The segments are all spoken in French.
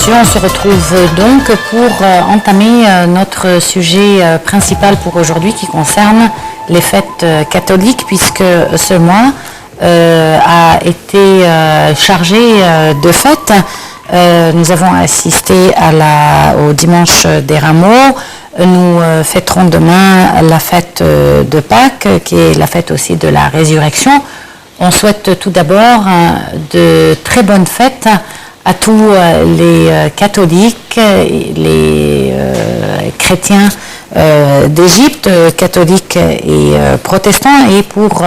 messieurs, on se retrouve donc pour entamer notre sujet principal pour aujourd'hui qui concerne les fêtes catholiques, puisque ce mois a été chargé de fêtes. Nous avons assisté au dimanche des Rameaux. Nous fêterons demain la fête de Pâques, qui est la fête aussi de la résurrection. On souhaite tout d'abord de très bonnes fêtes à tous les catholiques, les chrétiens d'Égypte, catholiques et protestants. Et pour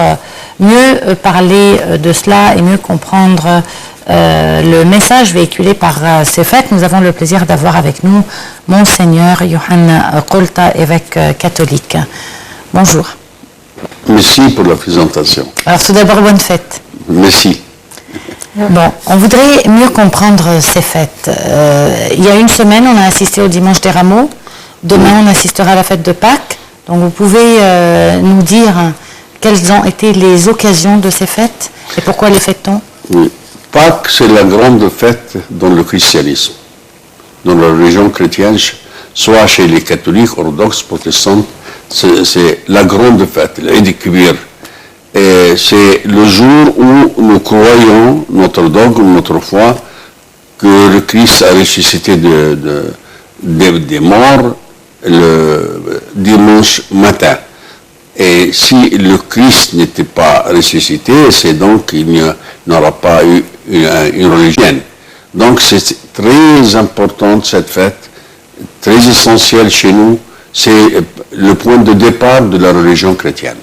mieux parler de cela et mieux comprendre le message véhiculé par ces fêtes, nous avons le plaisir d'avoir avec nous Monseigneur Yohann Kolta, évêque catholique. Bonjour. Merci pour la présentation. Alors tout d'abord, bonne fête. Merci. Bon, on voudrait mieux comprendre ces fêtes. Il y a une semaine, on a assisté au dimanche des Rameaux. Demain, on assistera à la fête de Pâques. Donc vous pouvez nous dire quelles ont été les occasions de ces fêtes et pourquoi les fête-t-on? Oui. Pâques, c'est la grande fête dans le christianisme, dans la religion chrétienne, soit chez les catholiques, orthodoxes, protestants, c'est la grande fête, l'Eid Kibir. Et c'est le jour où nous croyons, notre dogme, notre foi, que le Christ a ressuscité des morts le dimanche matin. Et si le Christ n'était pas ressuscité, c'est donc qu'il n'y aura pas eu une religion. Donc c'est très important cette fête, très essentielle chez nous. C'est le point de départ de la religion chrétienne.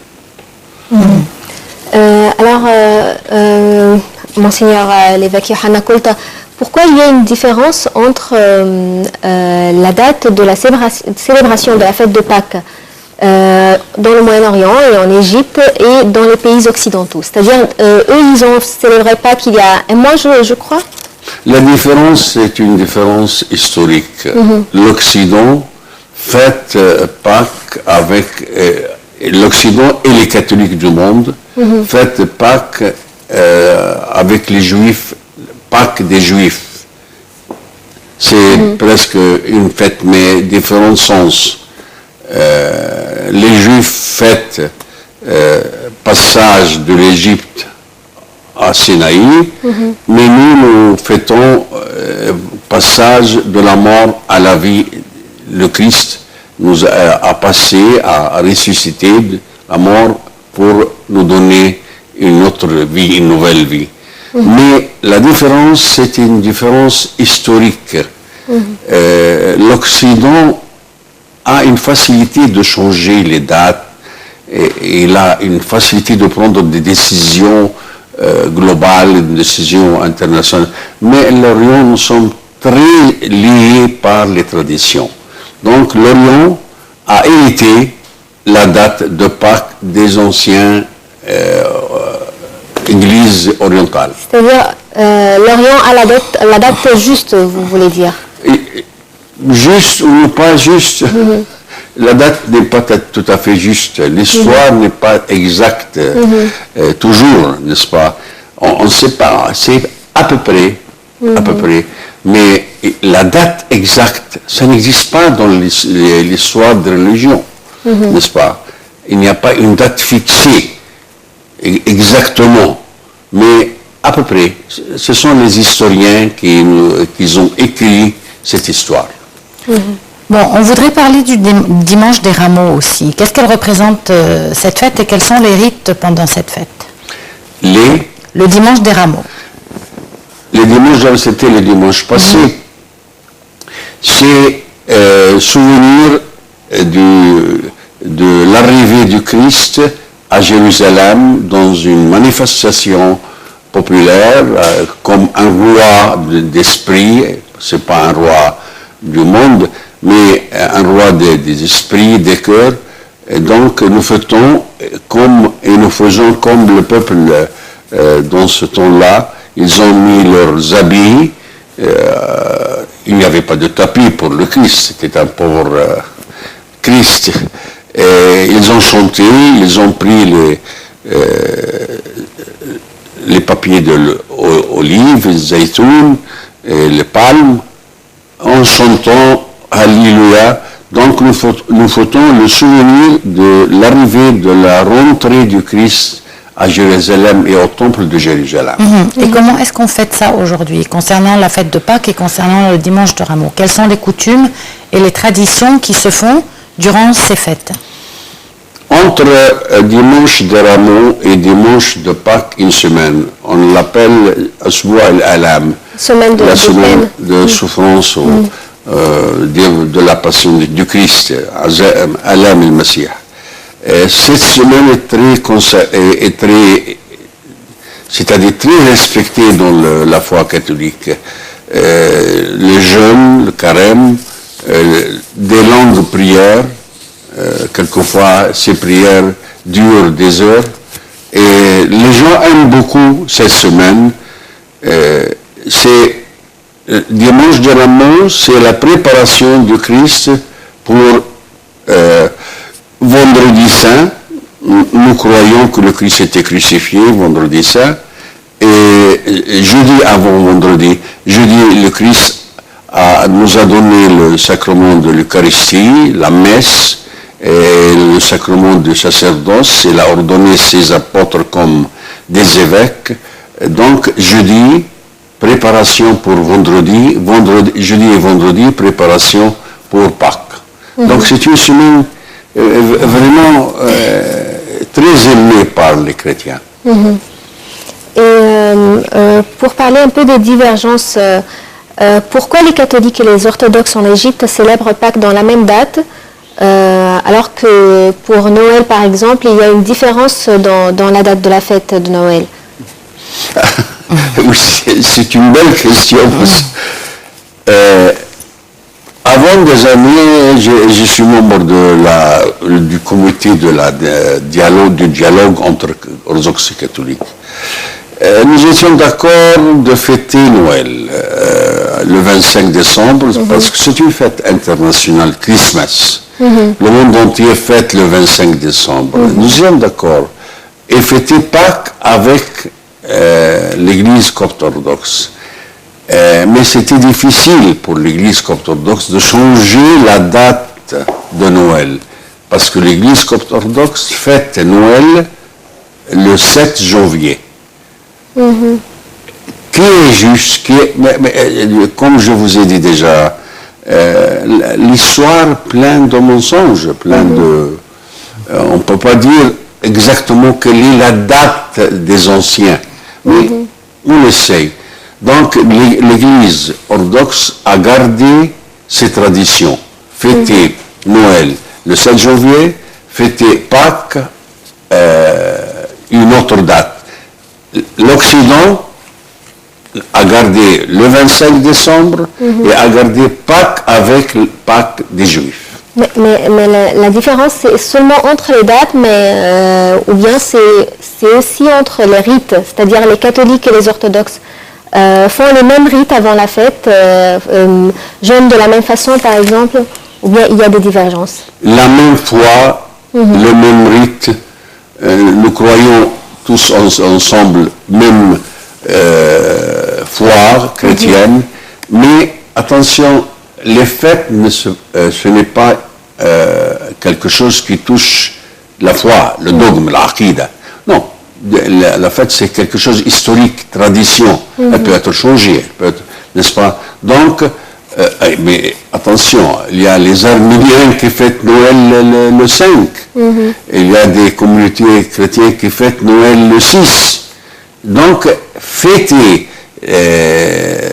Monseigneur l'évêque Yohann Kolta, pourquoi il y a une différence entre la date de la célébration de la fête de Pâques dans le Moyen-Orient et en Égypte et dans les pays occidentaux? C'est-à-dire, eux, ils ont célébré Pâques il y a un mois, je crois. La différence, c'est une différence historique. L'Occident fête Pâques avec l'Occident et les catholiques du monde fêtent Pâques avec les Juifs, Pâques des Juifs. C'est presque une fête, mais différents sens. Les Juifs fêtent passage de l'Égypte à Sinaï, mais nous fêtons passage de la mort à la vie. Le Christ nous a passé, a ressuscité de la mort pour nous donner une autre vie, une nouvelle vie. Mais la différence, c'est une différence historique. L'Occident a une facilité de changer les dates, et il a une facilité de prendre des décisions globales, des décisions internationales. Mais l'Orient, nous sommes très liés par les traditions. Donc l'Orient a hérité la date de Pâques des anciens églises orientales. C'est-à-dire, l'Orient a la date juste, vous voulez dire? Juste ou pas juste, la date n'est pas tout à fait juste. L'histoire n'est pas exacte toujours, n'est-ce pas? On ne sait pas, c'est à peu près, mais la date exacte, ça n'existe pas dans l'histoire de religion, n'est-ce pas? Il n'y a pas une date fixée exactement, mais à peu près. Ce sont les historiens qui ont écrit cette histoire. Bon, on voudrait parler du dimanche des Rameaux aussi. Qu'est-ce qu'elle représente cette fête et quels sont les rites pendant cette fête? Le dimanche des Rameaux. Le dimanche, c'était le dimanche passé. C'est souvenir de l'arrivée du Christ à Jérusalem dans une manifestation populaire comme un roi d'esprit. C'est pas un roi du monde, mais un roi des esprits, des cœurs. Et donc nous faisons comme le peuple dans ce temps-là. Ils ont mis leurs habits. Il n'y avait pas de tapis pour le Christ. C'était un pauvre Christ. Et ils ont chanté, ils ont pris les papiers d'olive, les zaytoun, les palmes, en chantant Alléluia. Donc nous fêtons le souvenir de l'arrivée de la rentrée du Christ à Jérusalem et au temple de Jérusalem. Et comment est-ce qu'on fête ça aujourd'hui, concernant la fête de Pâques et concernant le dimanche de Rameaux? Quelles sont les coutumes et les traditions qui se font durant ces fêtes? Entre dimanche de Rameaux et dimanche de Pâques, une semaine, on l'appelle Asboua al-Alam, la semaine de souffrance de la passion du Christ, Alam al-Masih. Cette semaine est très, c'est-à-dire très respectée dans la foi catholique. Les jeûnes, le carême, des longues prières, quelquefois ces prières durent des heures, et les gens aiment beaucoup cette semaine. C'est dimanche de Rameaux, c'est la préparation du Christ pour Vendredi Saint. Nous croyons que le Christ était crucifié Vendredi Saint, et jeudi avant vendredi, le Christ nous a donné le sacrement de l'Eucharistie, la messe, et le sacrement du sacerdoce. Il a ordonné ses apôtres comme des évêques. Donc jeudi, préparation pour vendredi, jeudi et vendredi, préparation pour Pâques. Donc c'est une semaine vraiment très aimée par les chrétiens. Et pour parler un peu des divergences, pourquoi les catholiques et les orthodoxes en Égypte célèbrent Pâques dans la même date, alors que pour Noël, par exemple, il y a une différence dans la date de la fête de Noël? Oui, c'est une belle question. Avant des années, je suis membre du comité du dialogue entre orthodoxes et catholiques. Nous étions d'accord de fêter Noël le 25 décembre, parce que c'est une fête internationale, Christmas. Le monde entier fête le 25 décembre. Nous sommes d'accord. Et fêter Pâques avec l'Église copte orthodoxe. Mais c'était difficile pour l'Église copte orthodoxe de changer la date de Noël, parce que l'Église copte orthodoxe fête Noël le 7 janvier. Qui est juste, comme je vous ai dit déjà, l'histoire pleine de mensonges, on ne peut pas dire exactement quelle est la date des anciens, mais on le sait. Donc l'Église orthodoxe a gardé ses traditions, fêter Noël le 7 janvier, fêter Pâques une autre date. L'Occident a gardé le 25 décembre et a gardé Pâques avec Pâques des Juifs. Mais la différence, c'est seulement entre les dates, ou bien c'est aussi entre les rites, c'est-à-dire les catholiques et les orthodoxes font les mêmes rites avant la fête, jeûnent de la même façon par exemple, ou bien il y a des divergences? La même foi, le même rite, nous croyons tous ensemble, même foi chrétienne, mais attention, les fêtes, ce n'est pas quelque chose qui touche la foi, le dogme, l'aqida. Non, la fête c'est quelque chose historique, tradition. Elle peut être changée, n'est-ce pas? Donc, mais attention, il y a les Arméniens qui fêtent Noël le 5. Il y a des communautés chrétiennes qui fêtent Noël le 6. Donc, fêter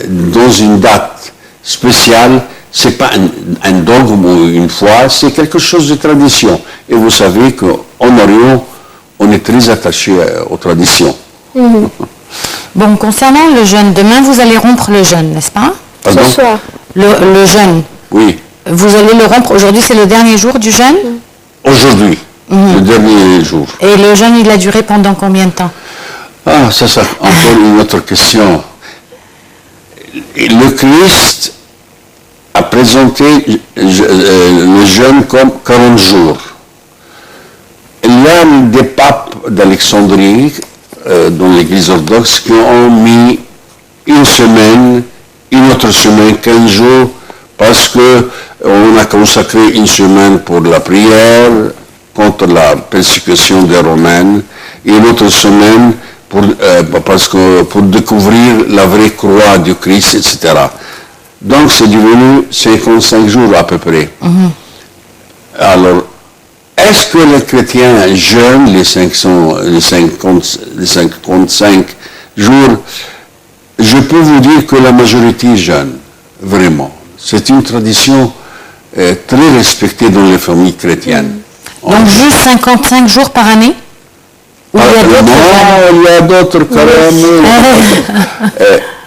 dans une date spéciale, ce n'est pas un dogme ou une foi, c'est quelque chose de tradition. Et vous savez qu'en Orient, on est très attaché aux traditions. Bon, concernant le jeûne, demain vous allez rompre le jeûne, n'est-ce pas? Pardon? Ce soir. Le jeûne. Oui. Vous allez le rompre aujourd'hui, c'est le dernier jour du jeûne? Aujourd'hui, le dernier jour. Et le jeûne, il a duré pendant combien de temps? Ah, ça c'est encore une autre question. Le Christ a présenté le jeûne comme 40 jours. Il y a des papes d'Alexandrie, dans l'Église orthodoxe, qui ont mis une semaine, une autre semaine, 15 jours, parce qu'on a consacré une semaine pour la prière contre la persécution des Romains et une autre semaine pour découvrir la vraie croix du Christ, etc. Donc c'est devenu 55 jours à peu près. Alors, est-ce que les chrétiens jeûnent les 55 jours? Je peux vous dire que la majorité jeûne, vraiment. C'est une tradition très respectée dans les familles chrétiennes. Donc juste 55 jours par année? Ou il y a d'autres carèmes.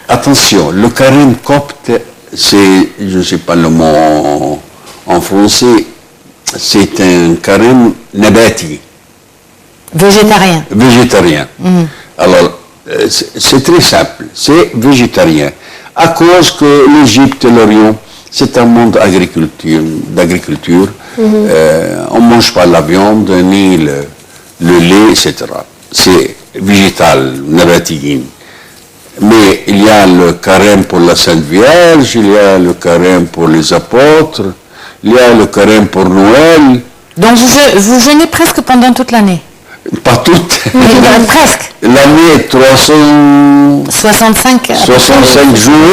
Attention, le carême copte, c'est, je ne sais pas le mot en français, c'est un carême nabati. Végétarien. Végétarien. Alors, c'est très simple, c'est végétarien. À cause que l'Égypte et l'Orient, c'est un monde d'agriculture. On ne mange pas la viande, ni le lait, etc. C'est végétal, nabati. Mais il y a le carême pour la Sainte Vierge, il y a le carême pour les apôtres, il y a le carême pour Noël. Donc vous jeûnez presque pendant toute l'année? Pas toutes. Presque. L'année est 65 jours.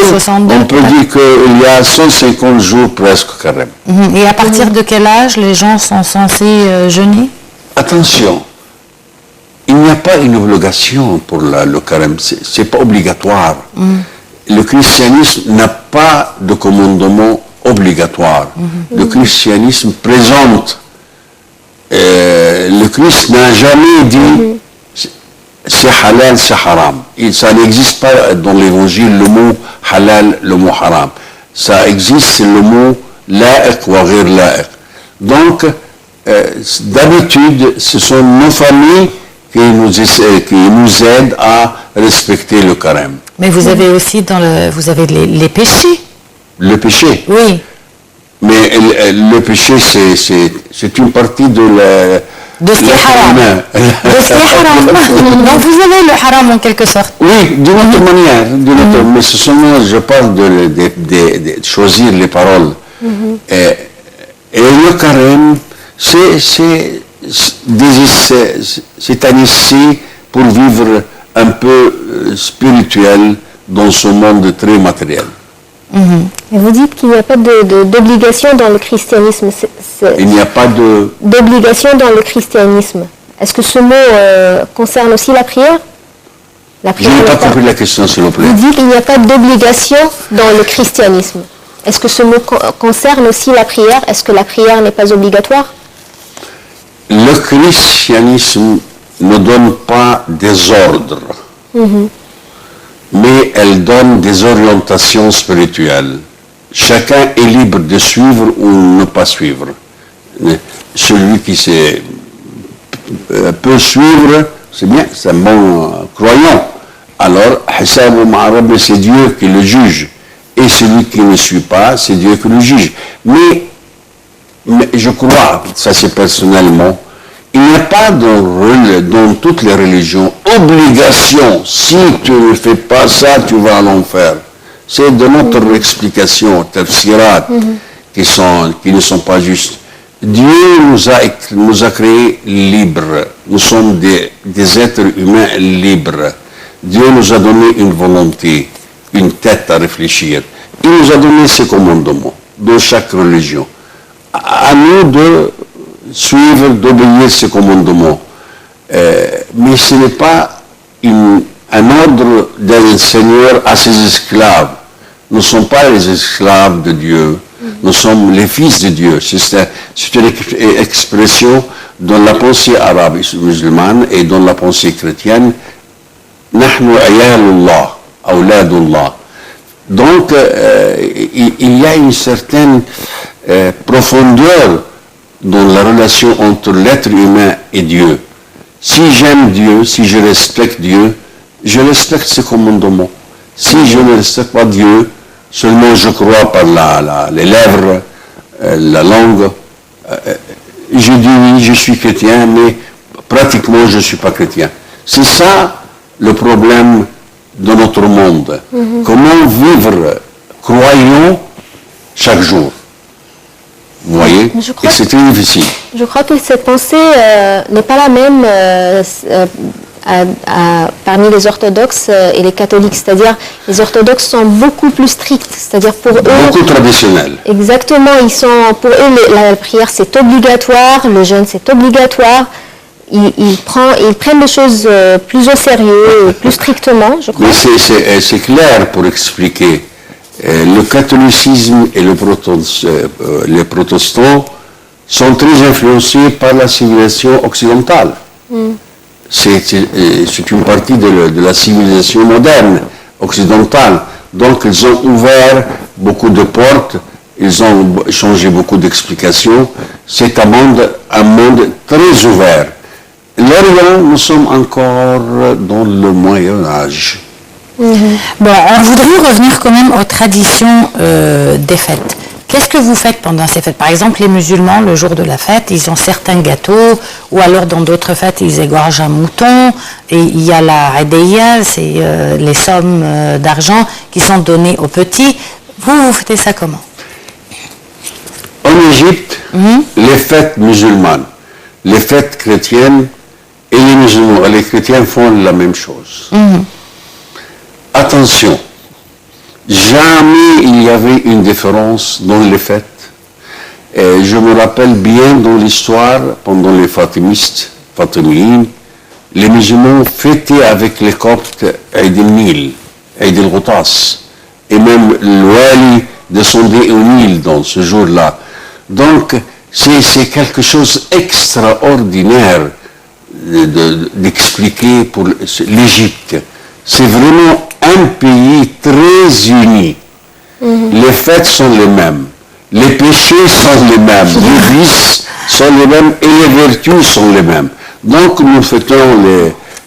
62, on peut dire qu'il y a 150 jours presque carême. Et à partir de quel âge les gens sont censés jeûner? Attention, il n'y a pas une obligation pour le carême, c'est pas obligatoire. Le christianisme n'a pas de commandement obligatoire. Le christianisme présente. Le Christ n'a jamais dit c'est halal, c'est haram. Ça n'existe pas dans l'évangile le mot halal, le mot haram. Ça existe, c'est le mot la'iq wa ghir la'iq. Donc, d'habitude, ce sont nos familles qui nous aident à respecter le carême. Mais vous avez aussi vous avez les péchés. Le péché? Oui. Mais le péché, c'est une partie de ce qui est haram. De ce qui est haram. Donc vous avez le haram en quelque sorte. Oui, d'une autre manière. Mais ce sont, je parle de choisir les paroles. Et le carême, c'est un essai pour vivre un peu spirituel dans ce monde très matériel. Et vous dites qu'il n'y a pas d'obligation dans le christianisme. Il n'y a pas d'obligation dans le christianisme. Est-ce que ce mot concerne aussi la prière? Je n'ai pas compris la question, s'il vous plaît. Vous dites qu'il n'y a pas d'obligation dans le christianisme. Est-ce que ce mot concerne aussi la prière? Est-ce que la prière n'est pas obligatoire? Le christianisme ne donne pas des ordres. Mais elle donne des orientations spirituelles. Chacun est libre de suivre ou ne pas suivre. Celui qui peut suivre, c'est bien, c'est un bon croyant. Alors, c'est Dieu qui le juge. Et celui qui ne suit pas, c'est Dieu qui le juge. Mais je crois, ça c'est personnellement, il n'y a pas dans toutes les religions obligation. Si tu ne fais pas ça, tu vas à l'enfer. C'est de notre explication, tafsirat, qui ne sont pas justes. Dieu nous a créés libres. Nous sommes des êtres humains libres. Dieu nous a donné une volonté, une tête à réfléchir. Il nous a donné ses commandements dans chaque religion. À nous de suivre, d'obéir ces commandements. Mais ce n'est pas un ordre d'un Seigneur à ses esclaves. Nous ne sommes pas les esclaves de Dieu. Nous sommes les fils de Dieu. C'est une expression dans la pensée arabe musulmane et dans la pensée chrétienne. Nahnu ayalullah, awladullah. Donc, il y a une certaine profondeur dans la relation entre l'être humain et Dieu. Si j'aime Dieu, si je respecte Dieu, je respecte ses commandements. Si je ne respecte pas Dieu, seulement je crois par les lèvres, la langue, je dis oui, je suis chrétien, mais pratiquement je ne suis pas chrétien. C'est ça le problème de notre monde. Comment vivre croyant chaque jour. Vous voyez? Et c'est très difficile. Je crois que cette pensée n'est pas la même parmi les orthodoxes et les catholiques. C'est-à-dire, les orthodoxes sont beaucoup plus stricts. C'est-à-dire, pour eux... Beaucoup traditionnels. Exactement. Pour eux, la prière, c'est obligatoire. Le jeûne, c'est obligatoire. Ils prennent les choses plus au sérieux, plus strictement, je crois. Mais c'est clair pour expliquer. Le catholicisme et les protestants sont très influencés par la civilisation occidentale. C'est une partie de la civilisation moderne occidentale. Donc ils ont ouvert beaucoup de portes, ils ont changé beaucoup d'explications. C'est un monde très ouvert. L'Orient, nous sommes encore dans le Moyen-Âge. Bon, on voudrait revenir quand même aux traditions des fêtes. Qu'est-ce que vous faites pendant ces fêtes? Par exemple, les musulmans, le jour de la fête, ils ont certains gâteaux, ou alors dans d'autres fêtes, ils égorgent un mouton, et il y a la Hadaya, c'est les sommes d'argent qui sont données aux petits. Vous fêtez ça comment? En Égypte, les fêtes musulmanes, les fêtes chrétiennes et les musulmans et les chrétiens font la même chose. Attention, jamais il y avait une différence dans les fêtes. Et je me rappelle bien dans l'histoire, pendant les Fatimides, les musulmans fêtaient avec les Coptes Eid el-Nil, Eid el-Ghutas. Et même l'Ouali descendait au Nil dans ce jour-là. Donc, c'est quelque chose d'extraordinaire d'expliquer pour l'Égypte. C'est vraiment un pays très uni. Les fêtes sont les mêmes, les péchés sont les mêmes, les vices sont les mêmes et les vertus sont les mêmes. Donc nous fêtons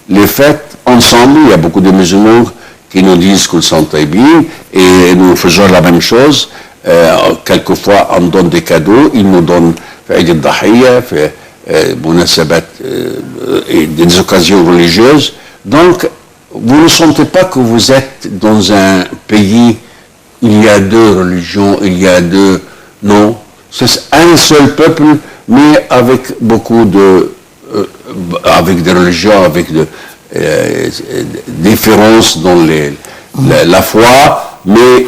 les fêtes ensemble. Il y a beaucoup de musulmans qui nous disent qu'ils sont taïbines et nous faisons la même chose. Quelquefois on donne des cadeaux, ils nous donnent Eid al-Dahiyya, et des occasions religieuses. Donc vous ne sentez pas que vous êtes dans un pays où il y a deux religions, il y a deux... Non, c'est un seul peuple, mais avec beaucoup de... avec des religions, avec des différences dans la foi, mais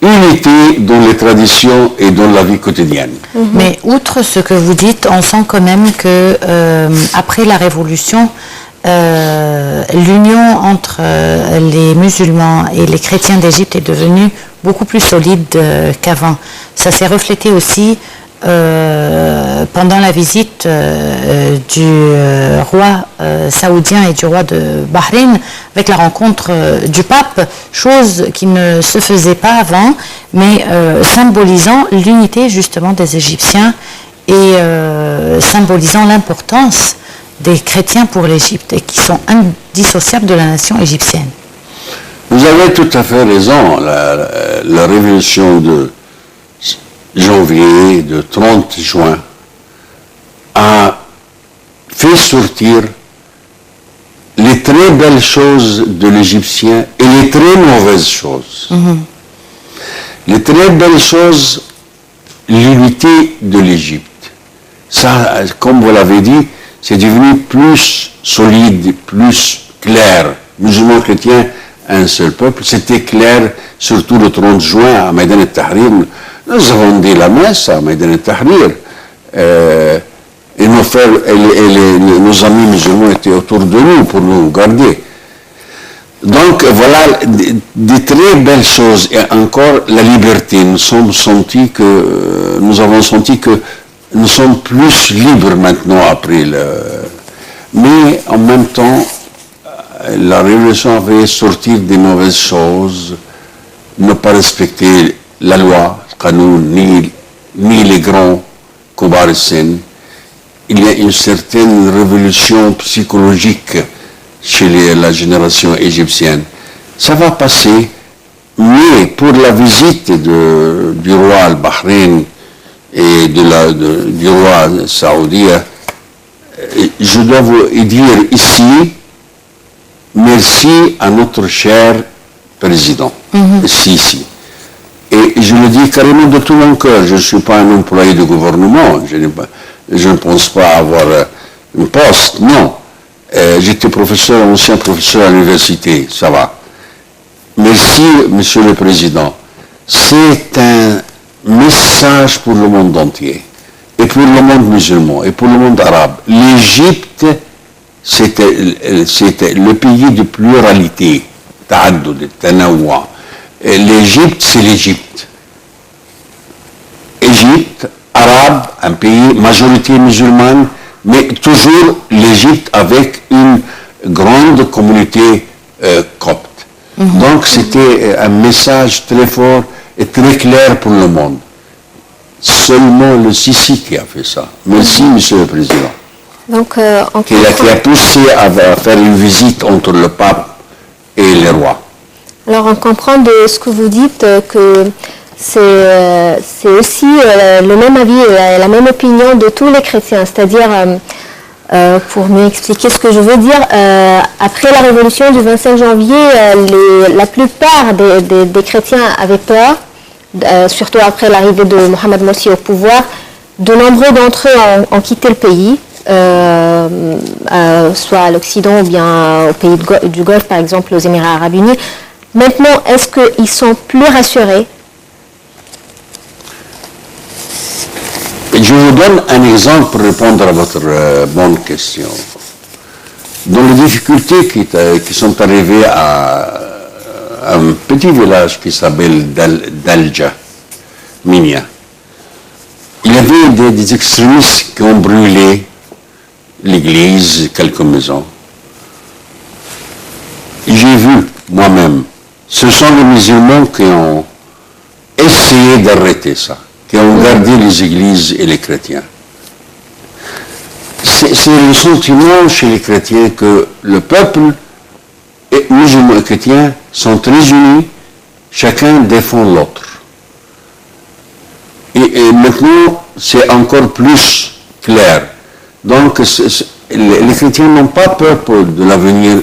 unité dans les traditions et dans la vie quotidienne. Mais outre ce que vous dites, on sent quand même que après la Révolution, l'union entre les musulmans et les chrétiens d'Égypte est devenue beaucoup plus solide qu'avant. Ça s'est reflété aussi pendant la visite du roi saoudien et du roi de Bahreïn, avec la rencontre du pape, chose qui ne se faisait pas avant, mais symbolisant l'unité justement des Égyptiens et symbolisant l'importance des chrétiens pour l'Égypte et qui sont indissociables de la nation égyptienne. Vous avez tout à fait raison. La révolution de janvier, de 30 juin, a fait sortir les très belles choses de l'Égyptien et les très mauvaises choses. Les très belles choses, l'unité de l'Égypte. Ça, comme vous l'avez dit, c'est devenu plus solide, plus clair. Musulmans, chrétiens, un seul peuple. C'était clair, surtout le 30 juin à Maïdan el-Tahrir. Nous avons dit la messe à Maïdan el-Tahrir. Et nos frères et nos amis musulmans étaient autour de nous pour nous garder. Donc voilà des très belles choses. Et encore la liberté. Nous avons senti que nous sommes plus libres maintenant après Mais en même temps, la révolution avait sorti des mauvaises choses, ne pas respecter la loi, le Qanoun, ni les grands Koubar Sin. Il y a une certaine révolution psychologique chez la génération égyptienne. Ça va passer, mais pour la visite du roi al-Bahreïn et du roi saoudien, je dois vous dire ici, merci à notre cher président, Sisi. Et je le dis carrément de tout mon cœur, je ne suis pas un employé de gouvernement, je ne pense pas avoir un poste, non. J'étais professeur, ancien professeur à l'université, ça va. Merci, Monsieur le Président. C'est un message pour le monde entier, et pour le monde musulman, et pour le monde arabe. L'Égypte, c'était le pays de pluralité, ta'addud, tanawwa. L'Égypte, c'est l'Égypte. Égypte, arabe, un pays majorité musulmane, mais toujours l'Égypte avec une grande communauté copte. Donc c'était un message très fort et très clair pour le monde. Seulement le Sisi qui a fait ça. Merci, Monsieur le Président. Donc, qui a poussé à faire une visite entre le pape et les rois. Alors on comprend de ce que vous dites que c'est aussi le même avis, la même opinion de tous les chrétiens. C'est-à-dire, pour mieux expliquer ce que je veux dire, après la révolution du 25 janvier, la plupart des chrétiens avaient peur, surtout après l'arrivée de Mohamed Morsi au pouvoir. De nombreux d'entre eux ont quitté le pays, soit à l'Occident ou bien au pays du Golfe, par exemple aux Émirats Arabes Unis. Maintenant, est-ce qu'ils sont plus rassurés? Je vous donne un exemple pour répondre à votre bonne question. Dans les difficultés qui sont arrivées à un petit village qui s'appelle Dalja, Minia, il y avait des extrémistes qui ont brûlé l'église, quelques maisons. J'ai vu moi-même, ce sont les musulmans qui ont essayé d'arrêter ça, qui ont gardé les églises et les chrétiens. C'est le sentiment chez les chrétiens que le peuple et musulmans et chrétiens sont très unis, chacun défend l'autre. Et maintenant, c'est encore plus clair. Donc, les chrétiens n'ont pas peur de l'avenir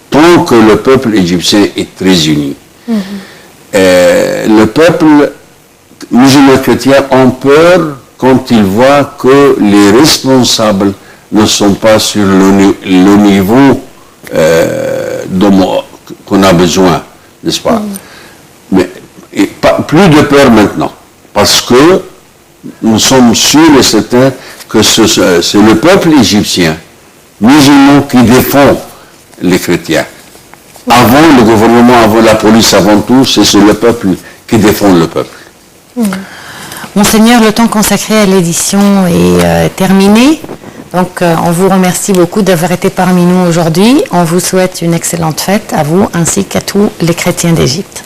tant que le peuple égyptien est très uni. Le peuple musulman chrétien ont peur quand ils voient que les responsables ne sont pas sur le niveau qu'on a besoin, n'est-ce pas? Mais plus de peur maintenant, parce que nous sommes sûrs et certains que c'est le peuple égyptien, musulman, qui défend les chrétiens. Avant le gouvernement, avant la police, avant tout, c'est le peuple qui défend le peuple. Monseigneur, le temps consacré à l'édition est terminé. Donc, on vous remercie beaucoup d'avoir été parmi nous aujourd'hui. On vous souhaite une excellente fête à vous ainsi qu'à tous les chrétiens d'Égypte.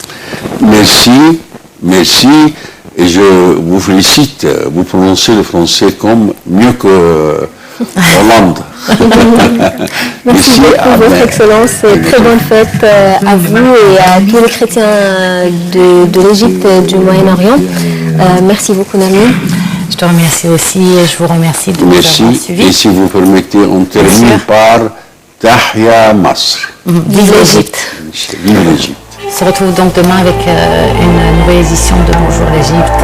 Merci, merci. Et je vous félicite. Vous prononcez le français comme mieux que Hollande. Merci beaucoup, Votre Excellence, et très bonne fête à vous et à tous les chrétiens de l'Égypte et du Moyen-Orient. Merci beaucoup, Nermine. Je te remercie aussi et je vous remercie de nous avoir suivis. Et si vous permettez, on termine par Tahya Masr. Vive l'Égypte. Vive l'Égypte. On se retrouve donc demain avec une nouvelle édition de Bonjour l'Égypte.